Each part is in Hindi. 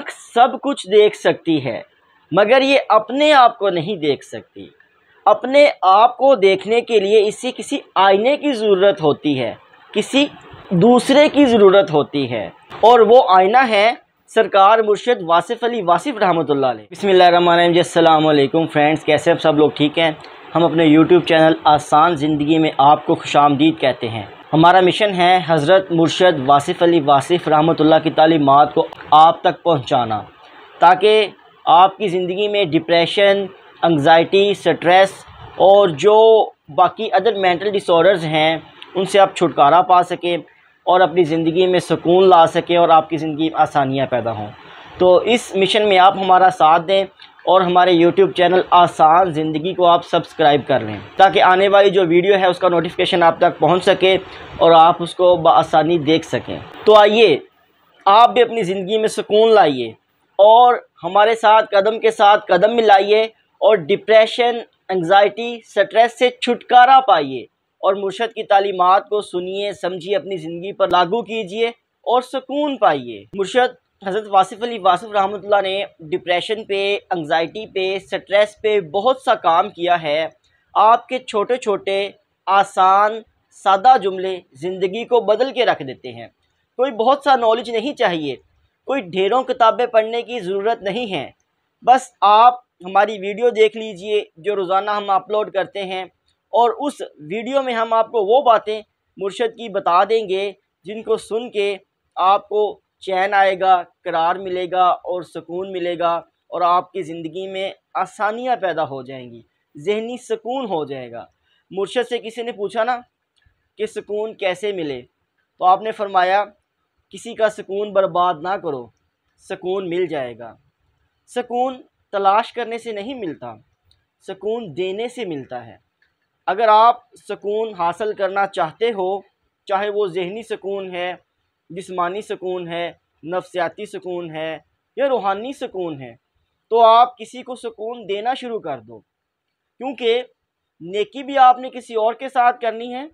आँख सब कुछ देख सकती है मगर ये अपने आप को नहीं देख सकती। अपने आप को देखने के लिए इसे किसी आईने की ज़रूरत होती है, किसी दूसरे की ज़रूरत होती है, और वो आईना है सरकार मुर्शिद वासिफ़ अली वासिफ़ रहमतुल्लाह अलैह। बिस्मिल्लाहिर्रहमानिर्रहीम। अस्सलाम वालेकुम फ्रेंड्स, कैसे हैं सब लोग? ठीक हैं। हम अपने यूट्यूब चैनल आसान ज़िंदगी में आपको खुशामदीद कहते हैं। हमारा मिशन है हज़रत मुर्शिद वासिफ़ अली वासिफ़ रहमतुल्लाह की तालीमात को आप तक पहुँचाना, ताकि आपकी ज़िंदगी में डिप्रेशन, एंग्ज़ाइटी, स्ट्रेस और जो बाकी अदर मेंटल डिसऑर्डर्स हैं उनसे आप छुटकारा पा सकें और अपनी ज़िंदगी में सुकून ला सकें और आपकी ज़िंदगी में आसानियाँ पैदा हों। तो इस मिशन में आप हमारा साथ दें और हमारे YouTube चैनल आसान ज़िंदगी को आप सब्सक्राइब कर लें, ताकि आने वाली जो वीडियो है उसका नोटिफिकेशन आप तक पहुंच सके और आप उसको बआसानी देख सकें। तो आइए आप भी अपनी ज़िंदगी में सुकून लाइए और हमारे साथ कदम के साथ कदम मिलाइए और डिप्रेशन, एंग्ज़ाइटी, स्ट्रेस से छुटकारा पाइए और मुर्शिद की तालीमात को सुनिए, समझिए, अपनी ज़िंदगी पर लागू कीजिए और सुकून पाइए। मुर्शिद हज़रत वासिफ़ अली वासिफ़ रहमतुल्लाह ने डिप्रेशन पे, एंग्ज़ाइटी पे, स्ट्रेस पे बहुत सा काम किया है। आपके छोटे छोटे आसान सादा जुमले ज़िंदगी को बदल के रख देते हैं। कोई बहुत सा नॉलेज नहीं चाहिए, कोई ढेरों किताबें पढ़ने की ज़रूरत नहीं है। बस आप हमारी वीडियो देख लीजिए जो रोज़ाना हम अपलोड करते हैं, और उस वीडियो में हम आपको वो बातें मुर्शिद की बता देंगे जिनको सुन के आपको चैन आएगा, करार मिलेगा और सुकून मिलेगा और आपकी ज़िंदगी में आसानियाँ पैदा हो जाएंगी, ज़हनी सुकून हो जाएगा। मुर्शिद से किसी ने पूछा ना कि सुकून कैसे मिले, तो आपने फरमाया किसी का सुकून बर्बाद ना करो, सुकून मिल जाएगा। सुकून तलाश करने से नहीं मिलता, सुकून देने से मिलता है। अगर आप सुकून हासिल करना चाहते हो, चाहे वो ज़हनी सुकून है, जिस्मानी सुकून है, नफ्सियाती सुकून है या रूहानी सुकून है, तो आप किसी को सुकून देना शुरू कर दो, क्योंकि नेकी भी आपने किसी और के साथ करनी है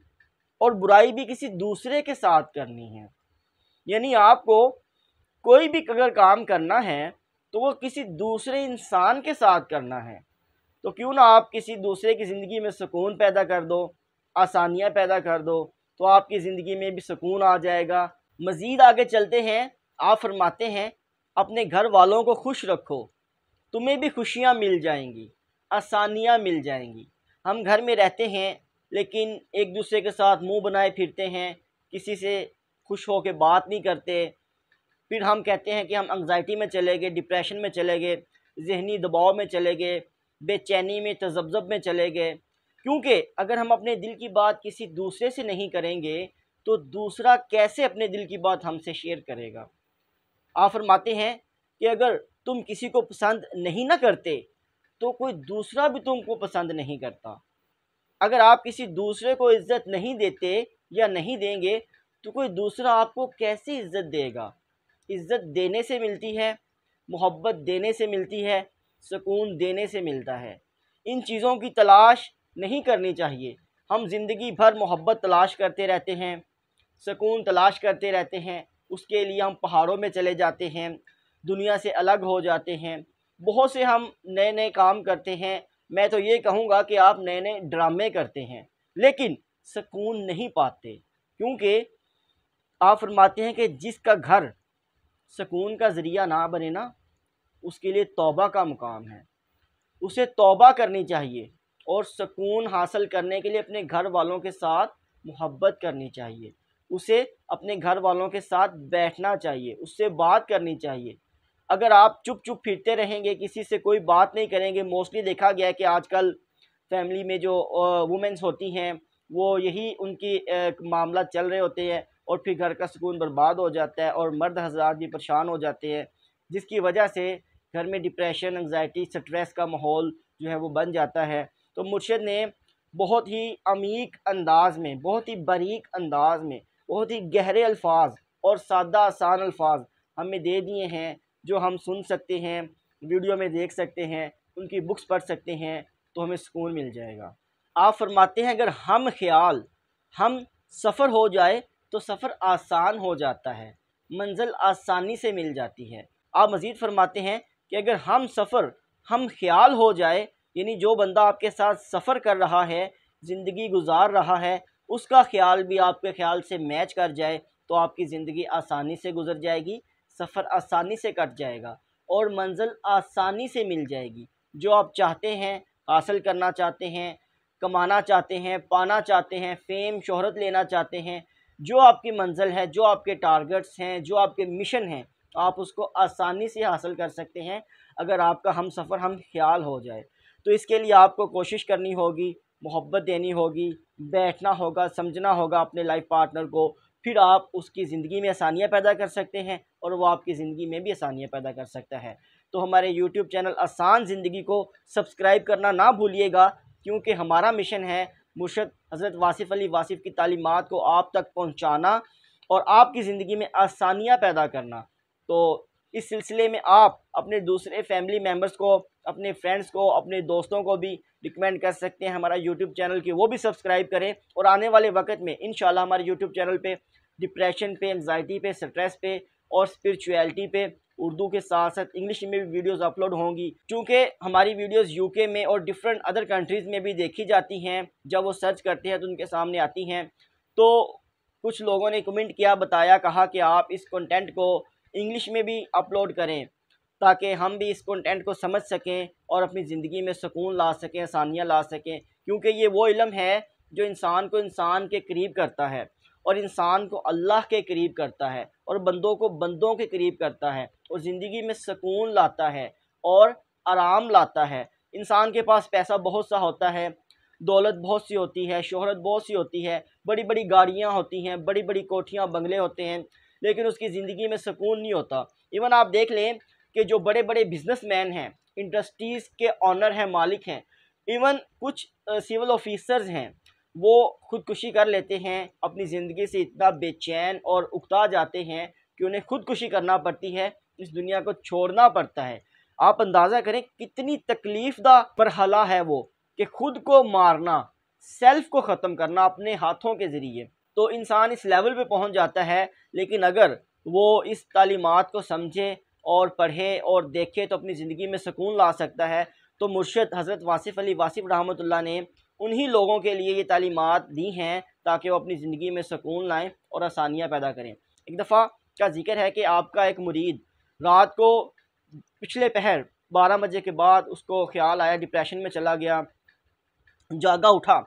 और बुराई भी किसी दूसरे के साथ करनी है। यानी आपको कोई भी अगर काम करना है तो वो किसी दूसरे इंसान के साथ करना है। तो क्यों ना आप किसी दूसरे की ज़िंदगी में सुकून पैदा कर दो, आसानियाँ पैदा कर दो, तो आपकी ज़िंदगी में भी सुकून आ जाएगा। मज़ीद आगे चलते हैं, आप फरमाते हैं अपने घर वालों को खुश रखो, तुम्हें भी खुशियाँ मिल जाएंगी, आसानियाँ मिल जाएंगी। हम घर में रहते हैं लेकिन एक दूसरे के साथ मुंह बनाए फिरते हैं, किसी से खुश हो के बात नहीं करते। फिर हम कहते हैं कि हम एंग्ज़ाइटी में चले गए, डिप्रेशन में चले गए, ज़हनी दबाव में चले गए, बेचैनी में, तज़ब्ज़ुब में चले गए। क्योंकि अगर हम अपने दिल की बात किसी दूसरे से नहीं करेंगे तो दूसरा कैसे अपने दिल की बात हमसे शेयर करेगा। आप फरमाते हैं कि अगर तुम किसी को पसंद नहीं ना करते तो कोई दूसरा भी तुमको पसंद नहीं करता। अगर आप किसी दूसरे को इज़्ज़त नहीं देते या नहीं देंगे तो कोई दूसरा आपको कैसे इज़्ज़त देगा। इज़्ज़त देने से मिलती है, मोहब्बत देने से मिलती है, सुकून देने से मिलता है। इन चीज़ों की तलाश नहीं करनी चाहिए। हम ज़िंदगी भर मोहब्बत तलाश करते रहते हैं, सुकून तलाश करते रहते हैं, उसके लिए हम पहाड़ों में चले जाते हैं, दुनिया से अलग हो जाते हैं, बहुत से हम नए नए काम करते हैं। मैं तो ये कहूँगा कि आप नए नए ड्रामे करते हैं लेकिन सुकून नहीं पाते, क्योंकि आप फरमाते हैं कि जिसका घर सुकून का ज़रिया ना बने ना, उसके लिए तौबा का मुकाम है। उसे तौबा करनी चाहिए और सुकून हासिल करने के लिए अपने घर वालों के साथ मोहब्बत करनी चाहिए, उसे अपने घर वालों के साथ बैठना चाहिए, उससे बात करनी चाहिए। अगर आप चुप चुप फिरते रहेंगे, किसी से कोई बात नहीं करेंगे, मोस्टली देखा गया है कि आजकल फैमिली में जो वुमेंस होती हैं वो यही उनकी मामला चल रहे होते हैं और फिर घर का सुकून बर्बाद हो जाता है और मर्द हज़रात भी परेशान हो जाते हैं, जिसकी वजह से घर में डिप्रेशन, एंग्ज़ाइटी, स्ट्रेस का माहौल जो है वो बन जाता है। तो मुर्शिद ने बहुत ही अमीक अंदाज़ में, बहुत ही बारीक अंदाज़ में, बहुत ही गहरे अल्फाज और सादा आसान अल्फाज हमें दे दिए हैं, जो हम सुन सकते हैं, वीडियो में देख सकते हैं, उनकी बुक्स पढ़ सकते हैं, तो हमें सुकून मिल जाएगा। आप फरमाते हैं अगर हम सफ़र हो जाए तो सफ़र आसान हो जाता है, मंजिल आसानी से मिल जाती है। आप मज़ीद फरमाते हैं कि अगर हम ख्याल हो जाए, यानी जो बंदा आपके साथ सफ़र कर रहा है, ज़िंदगी गुजार रहा है, उसका ख्याल भी आपके ख्याल से मैच कर जाए तो आपकी ज़िंदगी आसानी से गुजर जाएगी, सफ़र आसानी से कट जाएगा और मंजिल आसानी से मिल जाएगी। जो आप चाहते हैं, हासिल करना चाहते हैं, कमाना चाहते हैं, पाना चाहते हैं, फ़ेम शोहरत लेना चाहते हैं, जो आपकी मंजिल है, जो आपके टारगेट्स हैं, जो आपके मिशन हैं, आप उसको आसानी से हासिल कर सकते हैं अगर आपका हम सफ़र हम ख्याल हो जाए। तो इसके लिए आपको कोशिश करनी होगी, मोहब्बत देनी होगी, बैठना होगा, समझना होगा अपने लाइफ पार्टनर को, फिर आप उसकी ज़िंदगी में आसानियाँ पैदा कर सकते हैं और वो आपकी ज़िंदगी में भी आसानियाँ पैदा कर सकता है। तो हमारे यूट्यूब चैनल आसान ज़िंदगी को सब्सक्राइब करना ना भूलिएगा, क्योंकि हमारा मिशन है मुर्शद हज़रत वासिफ़ अली वासिफ़ की तालीमात को आप तक पहुँचाना और आपकी ज़िंदगी में आसानियाँ पैदा करना। तो इस सिलसिले में आप अपने दूसरे फैमिली मेम्बर्स को, अपने फ्रेंड्स को, अपने दोस्तों को भी रिकमेंड कर सकते हैं हमारा यूट्यूब चैनल की वो भी सब्सक्राइब करें। और आने वाले वक्त में इंशाल्लाह हमारे यूट्यूब चैनल पे डिप्रेशन पे, एंग्जाइटी पे, स्ट्रेस पे और स्पिरिचुअलिटी पे उर्दू के साथ साथ इंग्लिश में भी वीडियोस अपलोड होंगी। चूँकि हमारी वीडियोस यूके में और डिफरेंट अदर कंट्रीज़ में भी देखी जाती हैं, जब वो सर्च करते हैं तो उनके सामने आती हैं। तो कुछ लोगों ने कमेंट किया, बताया, कहा कि आप इस कंटेंट को इंग्लिश में भी अपलोड करें ताकि हम भी इस कंटेंट को समझ सकें और अपनी ज़िंदगी में सुकून ला सकें, आसानियाँ ला सकें, क्योंकि ये वो इल्म है जो इंसान को इंसान के करीब करता है और इंसान को अल्लाह के करीब करता है और बंदों को बंदों के करीब करता है और ज़िंदगी में सुकून लाता है और आराम लाता है। इंसान के पास पैसा बहुत सा होता है, दौलत बहुत सी होती है, शोहरत बहुत सी होती है, बड़ी बड़ी गाड़ियाँ होती हैं, बड़ी बड़ी कोठियाँ, बंगले होते हैं, लेकिन उसकी ज़िंदगी में सुकून नहीं होता। इवन आप देख लें कि जो बड़े बड़े बिजनेसमैन हैं, इंडस्ट्रीज़ के ऑनर हैं, मालिक हैं, इवन कुछ सिविल ऑफिसर्स हैं, वो खुदकुशी कर लेते हैं, अपनी ज़िंदगी से इतना बेचैन और उकता जाते हैं कि उन्हें खुदकुशी करना पड़ती है, इस दुनिया को छोड़ना पड़ता है। आप अंदाज़ा करें कितनी तकलीफ़दा मरहला है वो, कि खुद को मारना, सेल्फ़ को ख़त्म करना अपने हाथों के ज़रिए। तो इंसान इस लेवल पे पहुंच जाता है, लेकिन अगर वो इस तालीमात को समझे और पढ़े और देखे तो अपनी ज़िंदगी में सुकून ला सकता है। तो मुर्शद हज़रत वासिफ़ अली वासिफ़ रहमतुल्लाह ने उन्हीं लोगों के लिए ये तालीमात दी हैं ताकि वो अपनी ज़िंदगी में सुकून लाएँ और आसानियाँ पैदा करें। एक दफ़ा का ज़िक्र है कि आपका एक मुरीद रात को पिछले पहर 12 बजे के बाद उसको ख्याल आया, डिप्रेशन में चला गया, जागा उठा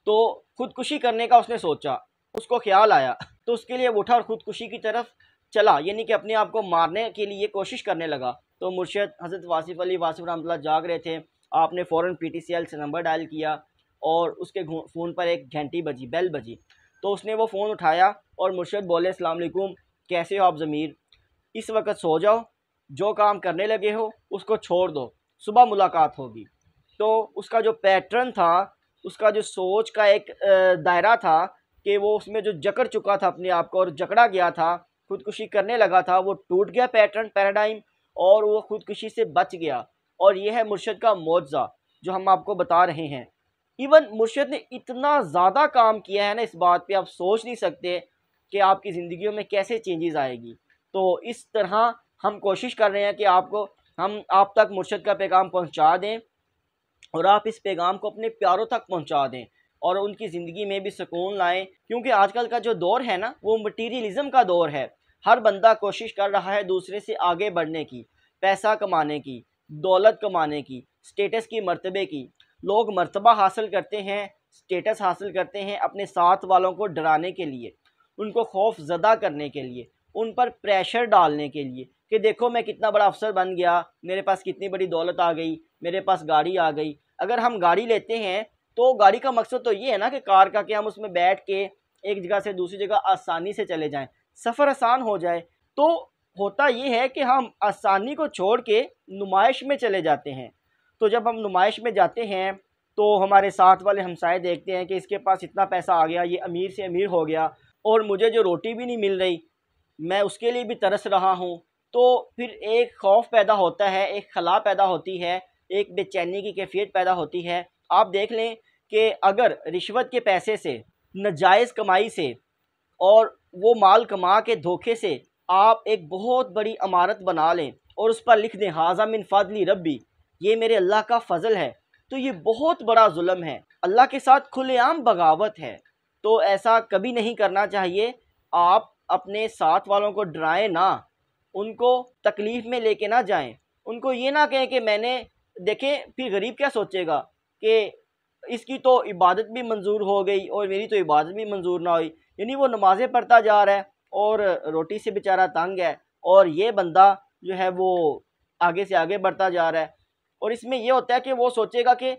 तो खुदकुशी करने का उसने सोचा, उसको ख्याल आया तो उसके लिए उठा और ख़ुदकुशी की तरफ चला, यानी कि अपने आप को मारने के लिए कोशिश करने लगा। तो मुर्शद हज़रत वासिफ़ अली वासिफ़ रहमतुल्लाह जाग रहे थे, आपने फ़ौरन PTCL से नंबर डायल किया और उसके फ़ोन पर एक घंटी बजी, बेल बजी। तो उसने वो फ़ोन उठाया और मुर्शद बोले, अस्सलाम वालेकुम, कैसे हो आप ज़मीर, इस वक्त सो जाओ, जो काम करने लगे हो उसको छोड़ दो, सुबह मुलाकात होगी। तो उसका जो पैटर्न था, उसका जो सोच का एक दायरा था कि वो उसमें जो जकड़ चुका था अपने आप को और जकड़ा गया था, खुदकुशी करने लगा था, वो टूट गया पैराडाइम और वो खुदकुशी से बच गया। और ये है मुर्शद का मौजज़ा जो हम आपको बता रहे हैं। इवन मुर्शद ने इतना ज़्यादा काम किया है ना, इस बात पे आप सोच नहीं सकते कि आपकी ज़िंदगियों में कैसे चेंजेस आएगी। तो इस तरह हम कोशिश कर रहे हैं कि हम आप तक मुर्शद का पैगाम पहुँचा दें और आप इस पैगाम को अपने प्यारों तक पहुँचा दें और उनकी ज़िंदगी में भी सुकून लाएं, क्योंकि आजकल का जो दौर है ना, वो मटीरियलिज़म का दौर है। हर बंदा कोशिश कर रहा है दूसरे से आगे बढ़ने की, पैसा कमाने की, दौलत कमाने की, स्टेटस की, मर्तबे की। लोग मर्तबा हासिल करते हैं, स्टेटस हासिल करते हैं अपने साथ वालों को डराने के लिए, उनको खौफ ज़दा करने के लिए, उन पर प्रेशर डालने के लिए कि देखो मैं कितना बड़ा अफसर बन गया, मेरे पास कितनी बड़ी दौलत आ गई, मेरे पास गाड़ी आ गई। अगर हम गाड़ी लेते हैं तो गाड़ी का मकसद तो ये है ना कि कार का, कि हम उसमें बैठ के एक जगह से दूसरी जगह आसानी से चले जाएं, सफ़र आसान हो जाए। तो होता ये है कि हम आसानी को छोड़ के नुमाइश में चले जाते हैं। तो जब हम नुमाइश में जाते हैं तो हमारे साथ वाले हमसाए देखते हैं कि इसके पास इतना पैसा आ गया, ये अमीर से अमीर हो गया और मुझे जो रोटी भी नहीं मिल रही, मैं उसके लिए भी तरस रहा हूँ। तो फिर एक खौफ पैदा होता है, एक खला पैदा होती है, एक बेचैनी की कैफियत पैदा होती है। आप देख लें कि अगर रिश्वत के पैसे से, नाजायज़ कमाई से और वो माल कमा के धोखे से आप एक बहुत बड़ी इमारत बना लें और उस पर लिख दें हाजा मिन फ़ज़ली रब्बी, ये मेरे अल्लाह का फ़ज़ल है, तो ये बहुत बड़ा जुल्म है, अल्लाह के साथ खुलेआम बगावत है। तो ऐसा कभी नहीं करना चाहिए। आप अपने साथ वालों को डराएं ना, उनको तकलीफ़ में लेके ना जाएं, उनको ये ना कहें कि मैंने देखें, फिर गरीब क्या सोचेगा कि इसकी तो इबादत भी मंजूर हो गई और मेरी तो इबादत भी मंजूर ना हुई। यानी वो नमाज़ें पढ़ता जा रहा है और रोटी से बेचारा तंग है, और ये बंदा जो है वो आगे से आगे बढ़ता जा रहा है। और इसमें यह होता है कि वो सोचेगा कि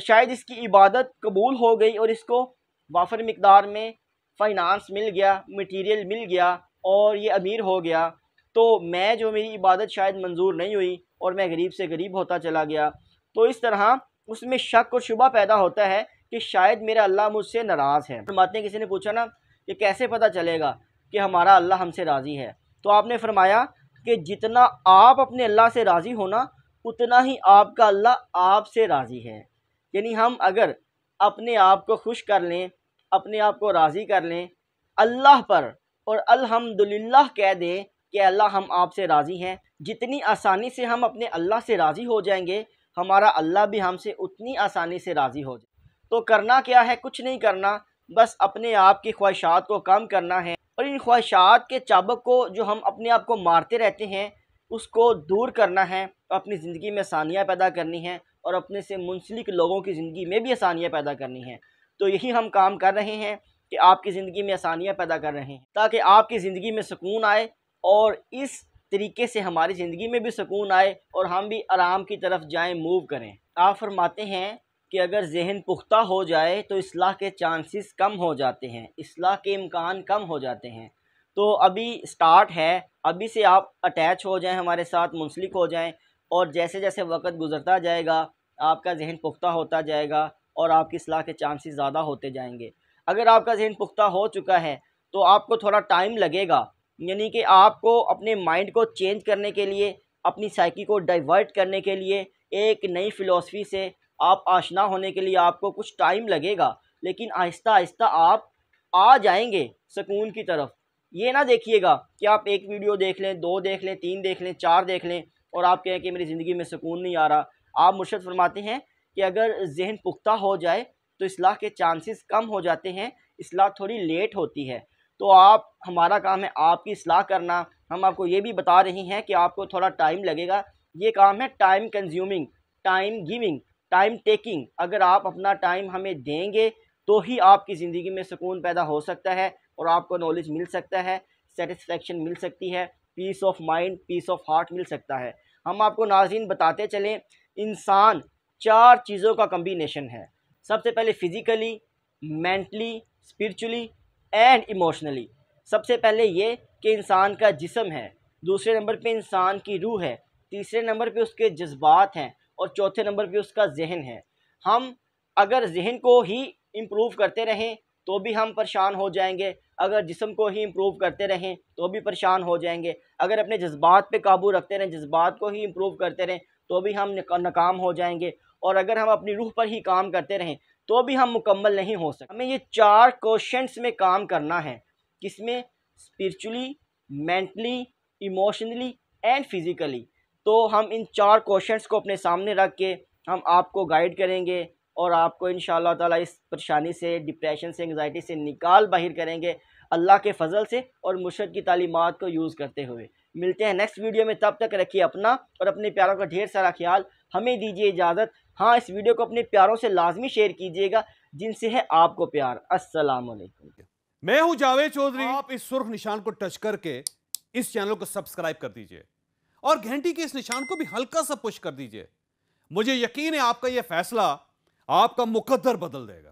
शायद इसकी इबादत कबूल हो गई और इसको वाफर मिकदार में फ़ाइनांस मिल गया, मटीरियल मिल गया और ये अमीर हो गया, तो मैं जो मेरी इबादत शायद मंजूर नहीं हुई और मैं गरीब से गरीब होता चला गया। तो इस तरह उसमें शक और शुबा पैदा होता है कि शायद मेरा अल्लाह मुझसे नाराज़ है। फरमाते हैं, किसी ने पूछा ना कि कैसे पता चलेगा कि हमारा अल्लाह हमसे राज़ी है, तो आपने फरमाया कि जितना आप अपने अल्लाह से राज़ी हो ना, उतना ही आपका अल्लाह आपसे राज़ी है। यानी हम अगर अपने आप को खुश कर लें, अपने आप को राज़ी कर लें अल्लाह पर और अल्हम्दुलिल्लाह कह दें कि अल्लाह हम आपसे राज़ी हैं, जितनी आसानी से हम अपने अल्लाह से राज़ी हो जाएंगे, हमारा अल्लाह भी हमसे उतनी आसानी से राज़ी हो जाए। तो करना क्या है, कुछ नहीं करना, बस अपने आप की ख्वाहिशात को कम करना है और इन ख्वाहिशात के चाबक को जो हम अपने आप को मारते रहते हैं उसको दूर करना है, अपनी ज़िंदगी में आसानियाँ पैदा करनी हैं और अपने से मुंसलिक लोगों की ज़िंदगी में भी आसानियाँ पैदा करनी हैं। तो यही हम काम कर रहे हैं कि आपकी ज़िंदगी में आसानियाँ पैदा कर रहे हैं ताकि आपकी ज़िंदगी में सुकून आए और इस तरीके से हमारी ज़िंदगी में भी सुकून आए और हम भी आराम की तरफ जाएं, मूव करें। आप फरमाते हैं कि अगर जहन पुख्ता हो जाए तो इस्लाह के चांसेस कम हो जाते हैं, इस्लाह के इम्कान कम हो जाते हैं। तो अभी स्टार्ट है, अभी से आप अटैच हो जाएं, हमारे साथ मुंसलिक हो जाएं और जैसे जैसे वक्त गुजरता जाएगा आपका जहन पुख्ता होता जाएगा और आपकी इस्लाह के चांसेस ज़्यादा होते जाएंगे। अगर आपका जहन पुख्ता हो चुका है तो आपको थोड़ा टाइम लगेगा, यानी कि आपको अपने माइंड को चेंज करने के लिए, अपनी साइकी को डाइवर्ट करने के लिए, एक नई फ़िलॉसफी से आप आशना होने के लिए आपको कुछ टाइम लगेगा, लेकिन आहिस्ता आहिस्ता आप आ जाएंगे सुकून की तरफ। ये ना देखिएगा कि आप एक वीडियो देख लें, 2 देख लें, 3 देख लें, 4 देख लें और आप कहें कि मेरी ज़िंदगी में सुकून नहीं आ रहा। आप मुर्शद फरमाते हैं कि अगर जहन पुख्ता हो जाए तो इस्लाह के चांसेस कम हो जाते हैं, इस्लाह थोड़ी लेट होती है। तो आप, हमारा काम है आपकी इस्लाह करना। हम आपको ये भी बता रहे हैं कि आपको थोड़ा टाइम लगेगा, ये काम है time consuming, time giving, time taking. अगर आप अपना टाइम हमें देंगे तो ही आपकी ज़िंदगी में सुकून पैदा हो सकता है और आपको नॉलेज मिल सकता है, सेटिस्फेक्शन मिल सकती है, peace of mind, peace of heart मिल सकता है। हम आपको नाज़रीन बताते चलें, इंसान 4 चीज़ों का कम्बिनेशन है। सबसे पहले physically, mentally, spiritually and emotionally. सबसे पहले ये कि इंसान का जिस्म है, दूसरे नंबर पे इंसान की रूह है, तीसरे नंबर पे उसके जज्बात हैं और चौथे नंबर पे उसका जहन है। हम अगर जहन को ही इम्प्रूव करते रहें तो भी हम परेशान हो जाएंगे, अगर जिस्म को ही इम्प्रूव करते रहें तो भी परेशान हो जाएंगे, अगर अपने जज्बात पे काबू रखते रहें, जज्बात को ही इम्प्रूव करते रहें तो भी हम नाकाम हो जाएंगे, और अगर हम अपनी रूह पर ही काम करते रहें तो भी हम मुकम्मल नहीं हो सकते। हमें ये 4 क्वेश्चंस में काम करना है, किसमें? Spiritually, mentally, emotionally and physically. तो हम इन 4 क्वेश्चंस को अपने सामने रख के हम आपको गाइड करेंगे और आपको इंशाअल्लाह ताला इस परेशानी से, डिप्रेशन से, एंग्जाइटी से निकाल बाहर करेंगे अल्लाह के फ़ज़ल से और मुर्शद की तालीमात को यूज़ करते हुए। मिलते हैं नेक्स्ट वीडियो में, तब तक रखिए अपना और अपने प्यारों का ढेर सारा ख्याल। हमें दीजिए इजाज़त। हाँ, इस वीडियो को अपने प्यारों से लाजमी शेयर कीजिएगा जिनसे है आपको प्यार। अस्सलाम वालेकुम। मैं हूं जावेद चौधरी। आप इस सुर्ख निशान को टच करके इस चैनल को सब्सक्राइब कर दीजिए और घंटी के इस निशान को भी हल्का सा पुश कर दीजिए। मुझे यकीन है आपका यह फैसला आपका मुकद्दर बदल देगा।